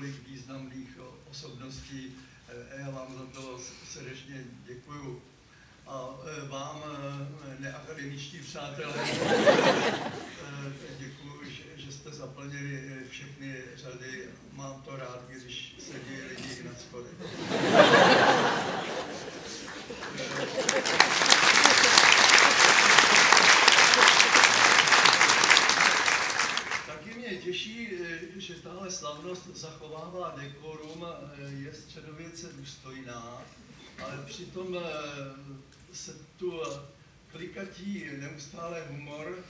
několik významných osobností. Já vám za to srdečně děkuju. A vám, neakademičtí přátelé, děkuju, že jste zaplnili všechny řady. Mám to rád, když sedí lidi na schodech. Taky mě těší, že tahle slavnost zachovává dekorum, je středověce důstojná, ale přitom se tu klikatí neustále humor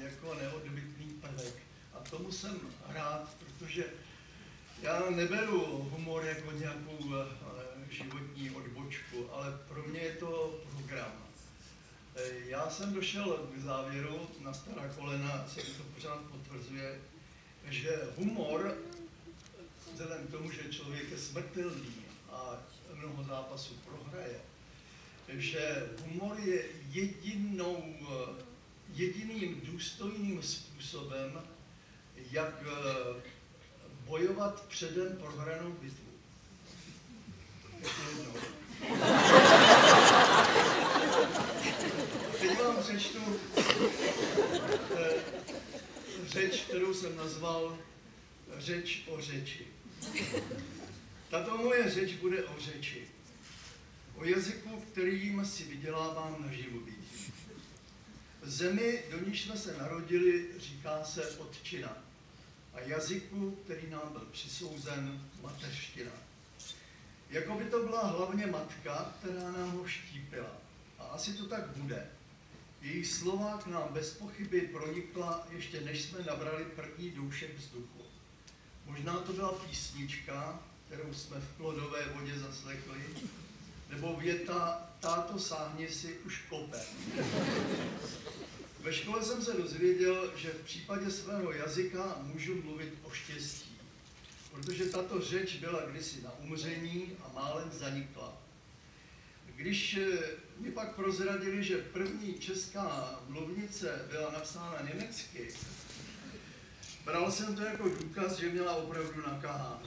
jako neodbytný prvek. A tomu jsem rád, protože já neberu humor jako nějakou životní odbočku, ale pro mě je to program. Já jsem došel k závěru, na stará kolena se to pořád potvrzuje, že humor, vzhledem k tomu, že člověk je smrtelný a mnoho zápasů prohraje, že humor je jediným důstojným způsobem, jak bojovat předem prohranou bitvu. Ještě jednou. Teď vám přečtu řeč, kterou jsem nazval Řeč o řeči. Tato moje řeč bude o řeči. O jazyku, kterým si vydělávám na živobytí. Zemi, do níž jsme se narodili, říká se otčina. A jazyku, který nám byl přisouzen, mateřština. Jako by to byla hlavně matka, která nám ho štípila. A asi to tak bude. Její slova k nám bez pochyby pronikla, ještě než jsme nabrali první doušek vzduchu. Možná to byla písnička, kterou jsme v plodové vodě zaslechli, nebo věta táto sáhni si už kope. Ve škole jsem se dozvěděl, že v případě svého jazyka můžu mluvit o štěstí, protože tato řeč byla kdysi na umření a málem zanikla. Když mi pak prozradili, že první česká mluvnice byla napsána německy, bral jsem to jako důkaz, že měla opravdu nakahán.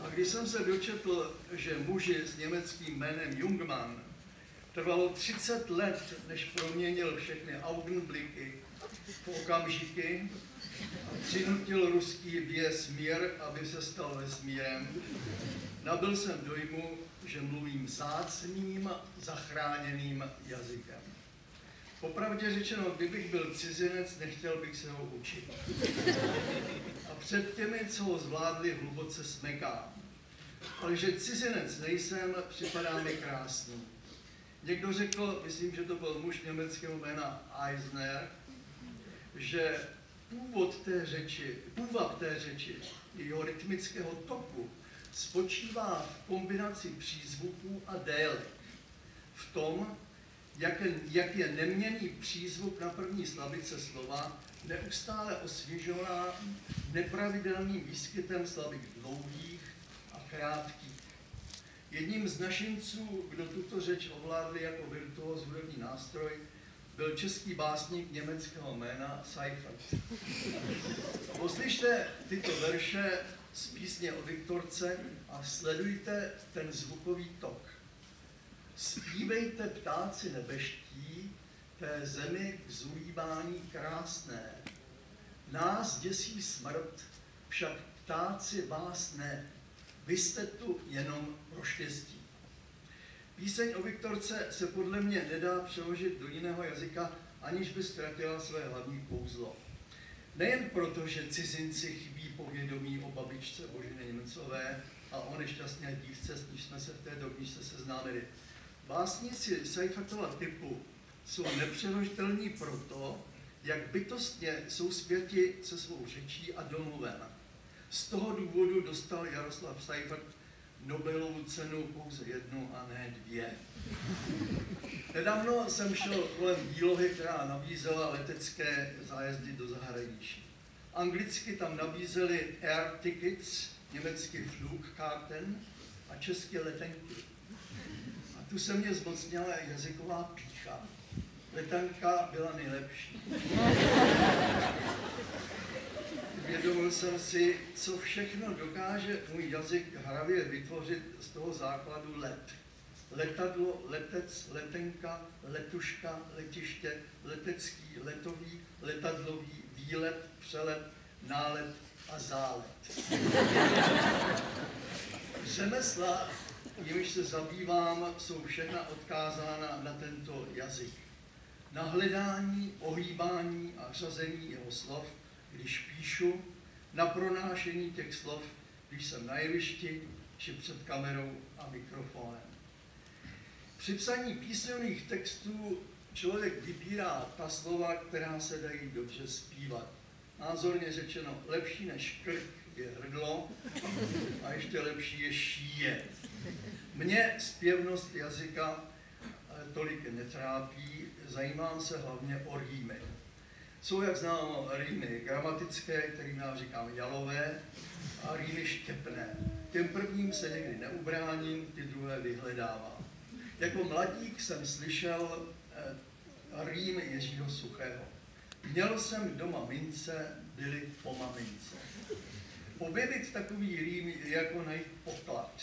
A když jsem se dočetl, že muži s německým jménem Jungmann trvalo 30 let, než proměnil všechny Augenblicky v okamžiky a přinutil ruský vesmír, aby se stal vesmírem, nabyl jsem dojmu, že mluvím vzácným, zachráněným jazykem. Popravdě řečeno, kdybych byl cizinec, nechtěl bych se ho učit. A před těmi, co ho zvládli, hluboce smekám. Ale že cizinec nejsem, připadá mi krásný. Někdo řekl, myslím, že to byl muž německého jména Eisner, že původ té řeči, jeho rytmického toku, spočívá v kombinaci přízvuků a délek. V tom, jak je neměnný přízvuk na první slabice slova neustále osvěžován nepravidelným výskytem slabik dlouhých a krátkých. Jedním z našinců, kdo tuto řeč ovládli jako virtuóz hudební nástroj, byl český básník německého jména Seifert. Poslyšte tyto verše z písně o Viktorce a sledujte ten zvukový tok. Zpívejte ptáci nebeští, té zemi k zulíbání krásné. Nás děsí smrt, však ptáci vás ne. Vy jste tu jenom pro štěstí. Píseň o Viktorce se podle mě nedá přeložit do jiného jazyka, aniž by ztratila své hlavní kouzlo. Nejen proto, že cizinci chybí povědomí o babičce Boženy Němcové a o nešťastné dívce, s níž jsme se v této knížce seznámili. Básníci Seifertova typu jsou nepřeložitelní proto, jak bytostně jsou spjati se svou řečí a domluvem. Z toho důvodu dostal Jaroslav Seifert Nobelovu cenu pouze jednu a ne dvě. Nedávno jsem šel kolem výlohy, která nabízela letecké zájezdy do zahraničí. Anglicky tam nabízeli air tickets, německy Flugkarten a české letenky. A tu se mě zmocnila jazyková pýcha. Letenka byla nejlepší. Uvědomil jsem si, co všechno dokáže můj jazyk hravě vytvořit z toho základu let. Letadlo, letec, letenka, letuška, letiště, letecký, letový, letadlový, výlet, přelet, nálet a zálet. Řemesla, jimiž se zabývám, jsou všechna odkázána na tento jazyk. Na hledání, ohýbání a řazení jeho slov, když píšu, na pronášení těch slov, když jsem na jevišti, či před kamerou a mikrofonem. Při psaní písemných textů člověk vybírá ta slova, která se dají dobře zpívat. Názorně řečeno, lepší než krk je hrdlo a ještě lepší je šíje. Mně zpěvnost jazyka tolik netrápí, zajímám se hlavně o rýmy. Jsou, jak známo, rýmy gramatické, kterým já říkám jalové, a rýmy štěpné. Těm prvním se někdy neubráním, ty druhé vyhledávám. Jako mladík jsem slyšel rým Jiřího Suchého. Měl jsem doma mince, byly po mamince. Objevit takový rým je jako najít poklad.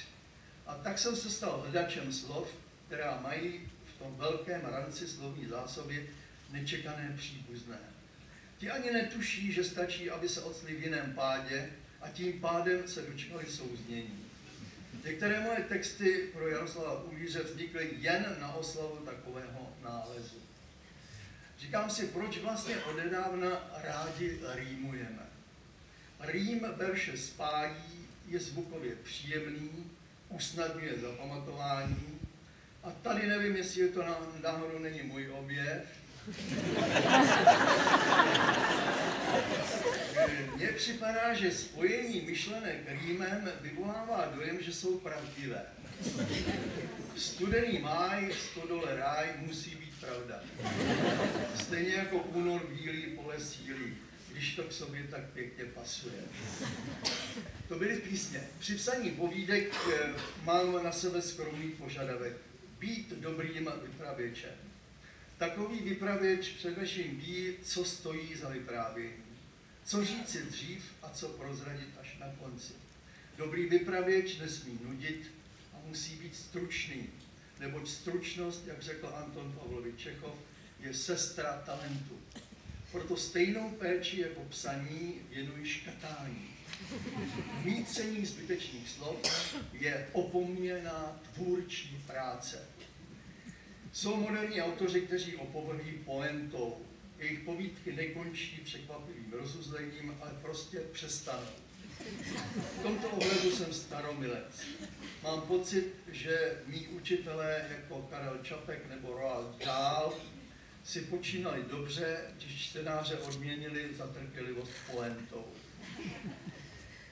A tak jsem se stal hledačem slov, která mají v tom velkém ranci slovní zásoby nečekané příbuzné. Ti ani netuší, že stačí, aby se octli v jiném pádě a tím pádem se dočkali souznění. Některé moje texty pro Jaroslava Uhlíře vznikly jen na oslavu takového nálezu. Říkám si, proč vlastně odedávna rádi rýmujeme. Rým verše spájí, je zvukově příjemný, usnadňuje zapamatování. A tady nevím, jestli je to náhodou není můj objev. Mně připadá, že spojení myšlenek rýmem vyvolává dojem, že jsou pravdivé. Studený máj, stodole ráj musí být pravda. Stejně jako únor bílý, pole sílí, když to k sobě tak pěkně pasuje. To byly písně. Při psaní povídek mám na sebe skromný požadavek. Být dobrým vypravěčem. Takový vypravěč především ví, co stojí za vyprávění. Co říci dřív a co prozradit až na konci. Dobrý vypravěč nesmí nudit a musí být stručný, neboť stručnost, jak řekl Anton Pavlovič Čechov, je sestra talentu. Proto stejnou péči jako psaní věnuji škrtání. Vmícení zbytečných slov je opomíjená tvůrčí práce. Jsou moderní autoři, kteří opovrhují pointou. Jejich povídky nekončí překvapivým rozuzlením, ale prostě přestanou. V tomto ohledu jsem staromilec. Mám pocit, že mí učitelé jako Karel Čapek nebo Roald Dahl si počínali dobře, když čtenáře odměnili za trpělivost pointou.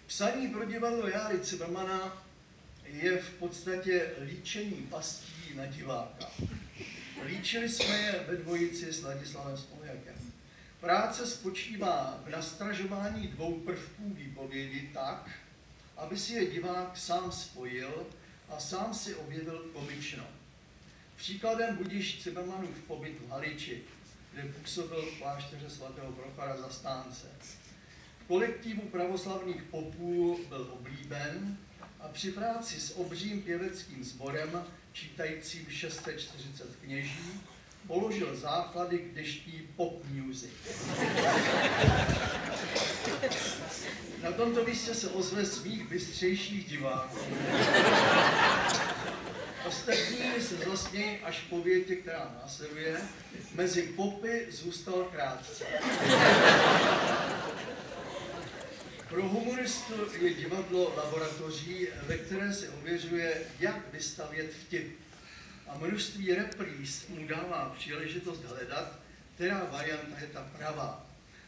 Psaní pro divadlo Járy Cimrmana je v podstatě líčení pastí na diváka. Líčili jsme je ve dvojici s Ladislavem Smoljakem. Práce spočívá v nastražování dvou prvků výpovědi tak, aby si je divák sám spojil a sám si objevil komično. Příkladem budiž Cimrmanův pobyt v Haliči, kde působil v klášteře svatého Prochora Zastánce. V kolektivu pravoslavných popů byl oblíben a při práci s obřím pěveckým sborem, čítajícím 640 kněží, položil základy k dnešní pop music. Na tomto místě se ozve svých bystřejších diváků. Ostatní se zasmějí až po větě, která následuje. Mezi popy zůstal krátce. Pro humoristu je divadlo laboratoří, ve které se ověřuje, jak vystavět vtip. A množství repríz mu dává příležitost hledat, která varianta je ta pravá.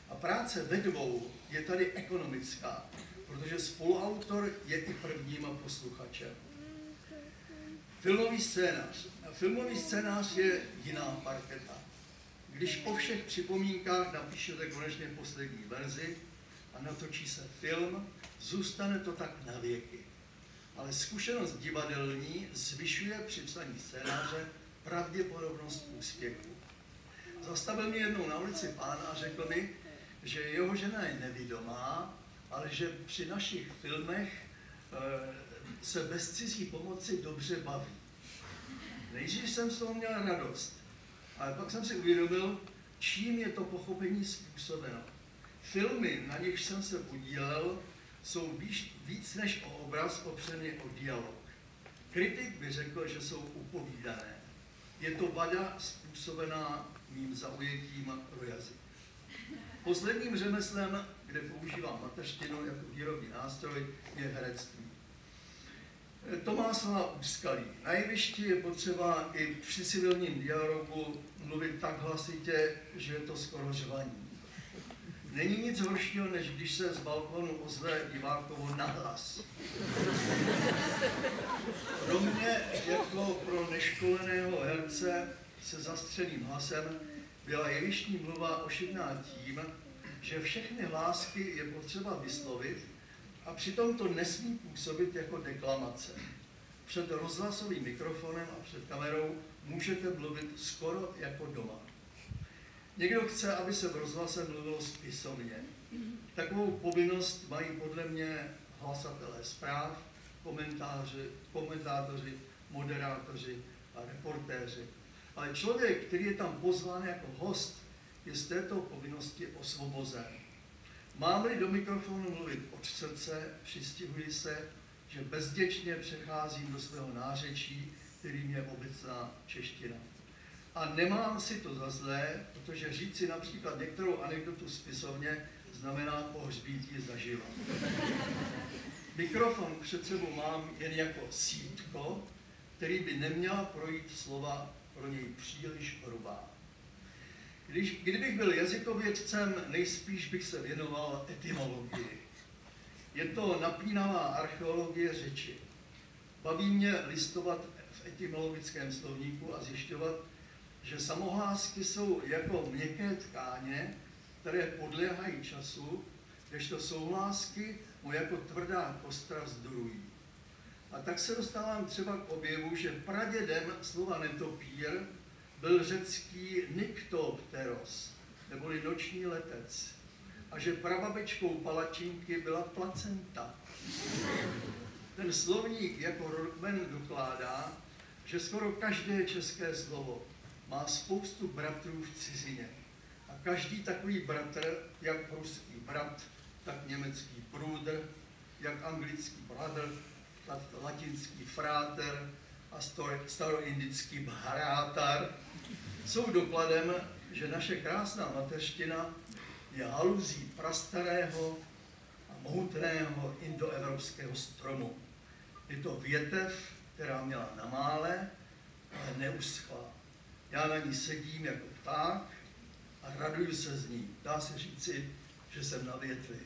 A práce ve dvou je tady ekonomická, protože spoluautor je i prvním posluchačem. Filmový scénář. Filmový scénář je jiná parketa. Když po všech připomínkách napíšete konečně poslední verzi a natočí se film, zůstane to tak na věky. Ale zkušenost divadelní zvyšuje při psaní scénáře pravděpodobnost úspěchu. Zastavil mě jednou na ulici pán a řekl mi, že jeho žena je nevidomá, ale že při našich filmech se bez cizí pomoci dobře baví. Nejdřív jsem z toho měl radost, ale pak jsem si uvědomil, čím je to pochopení způsobeno. Filmy, na nich jsem se podílel, jsou víc než o obraz opřený o dialog. Kritik by řekl, že jsou upovídané. Je to vada způsobená mým zaujetím pro jazyk. Posledním řemeslem, kde používám mateřštinu jako výrobní nástroj, je herectví. To má svá úskalí. Na jevišti je potřeba i při civilním dialogu mluvit tak hlasitě, že je to skoro řvaní. Není nic horšího, než když se z balkonu ozve divákovo nahlas. Pro mě, jako pro neškoleného herce se zastřeným hlasem, byla jevištní mluva ošidná tím, že všechny hlásky je potřeba vyslovit a přitom to nesmí působit jako deklamace. Před rozhlasovým mikrofonem a před kamerou můžete mluvit skoro jako doma. Někdo chce, aby se v rozhlase mluvilo spisovně. Takovou povinnost mají podle mě hlasatelé zpráv, komentátoři, moderátoři a reportéři. Ale člověk, který je tam pozván jako host, je z této povinnosti osvobozen. Mám-li do mikrofonu mluvit od srdce, přistihuji se, že bezděčně přecházím do svého nářečí, kterým je obecná čeština. A nemám si to za zlé, protože říci například některou anekdotu spisovně znamená pohřbít ji zaživa. Mikrofon před sebou mám jen jako sítko, který by neměla projít slova pro něj příliš hrubá. Kdybych byl jazykovědcem, nejspíš bych se věnoval etymologii. Je to napínavá archeologie řeči. Baví mě listovat v etymologickém slovníku a zjišťovat, že samohlásky jsou jako měkké tkáně, které podléhají času, kdežto souhlásky mu jako tvrdá kostra vzdorují. A tak se dostávám třeba k objevu, že pradědem slova netopír byl řecký nyktopteros, neboli noční letec, a že prababičkou palačinky byla placenta. Ten slovník jako Rockman dokládá, že skoro každé české slovo má spoustu bratrů v cizině. A každý takový bratr, jak ruský brat, tak německý brudr, jak anglický brother, tak latinský frater a staroindický bhrátar, jsou dokladem, že naše krásná mateřština je haluzí prastarého a mohutného indoevropského stromu. Je to větev, která měla na mále, ale neuschla. Já na ní sedím jako pták a raduju se z ní. Dá se říci, že jsem na větvi.